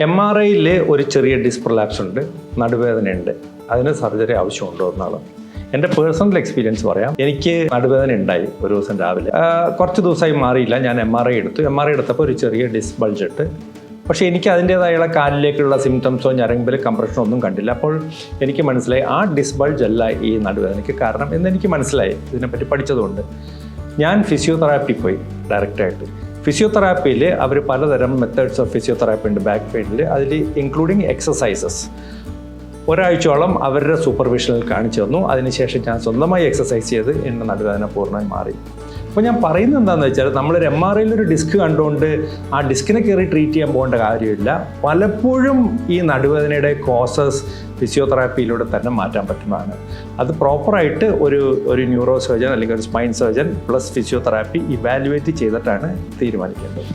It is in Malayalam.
MRI ഒരു ചെറിയ ഡിസ്ക് പ്രൊലാപ്സ് ഉണ്ട്, നടുവേദനയുണ്ട്. അതിന് സർജറി ആവശ്യമുണ്ടോ എന്നാണ് എൻ്റെ പേഴ്സണൽ എക്സ്പീരിയൻസ് പറയാം. എനിക്ക് നടുവേദന ഉണ്ടായി ഒരു ദിവസം രാവിലെ. കുറച്ച് ദിവസമായി മാറിയില്ല. ഞാൻ MRI എടുത്തു. MRI എടുത്തപ്പോൾ ഒരു ചെറിയ ഡിസ്ക് ബൾജ് ഇട്ട്. പക്ഷേ എനിക്ക് അതിൻ്റേതായുള്ള കാലിലേക്കുള്ള സിംറ്റംസോ ഞരമ്പിൽ കംപ്രഷനോ ഒന്നും കണ്ടില്ല. അപ്പോൾ എനിക്ക് മനസ്സിലായി ആ ഡിസ്ക് ബൾജ് അല്ല ഈ നടുവേദനയ്ക്ക് കാരണം എന്നെനിക്ക് മനസ്സിലായി ഇതിനെപ്പറ്റി പഠിച്ചതുകൊണ്ട്. ഞാൻ ഫിസിയോതെറാപ്പി പോയി ഡയറക്റ്റായിട്ട്. ഫിസിയോതെറാപ്പിയിൽ അവർ പലതരം മെത്തേഡ്സ് ഓഫ് ഫിസിയോതെറാപ്പി ഉണ്ട് ബാക്ക് പെയിനിൽ. അതിൽ ഇൻക്ലൂഡിങ് എക്സസൈസസ്. ഒരാഴ്ചയോളം അവരുടെ സൂപ്പർവിഷനിൽ കാണിച്ചു തന്നു. അതിനുശേഷം ഞാൻ സ്വന്തമായി എക്സസൈസ് ചെയ്ത് എൻ്റെ നടുവേദന പൂർണ്ണമായി മാറി. അപ്പോൾ ഞാൻ പറയുന്നത് എന്താണെന്ന് വെച്ചാൽ നമ്മളൊരു MRI ഒരു ഡിസ്ക് കണ്ടുകൊണ്ട് ആ ഡിസ്കിനെ കയറി ട്രീറ്റ് ചെയ്യാൻ പോകേണ്ട കാര്യമില്ല. പലപ്പോഴും ഈ നടുവേദനയുടെ കോസസ് ഫിസിയോതെറാപ്പിയിലൂടെ തന്നെ മാറ്റാൻ പറ്റുന്നതാണ്. അത് പ്രോപ്പറായിട്ട് ഒരു ന്യൂറോ സർജൻ അല്ലെങ്കിൽ ഒരു spine surgeon plus physiotherapy evaluate ചെയ്തിട്ടാണ് തീരുമാനിക്കേണ്ടത്.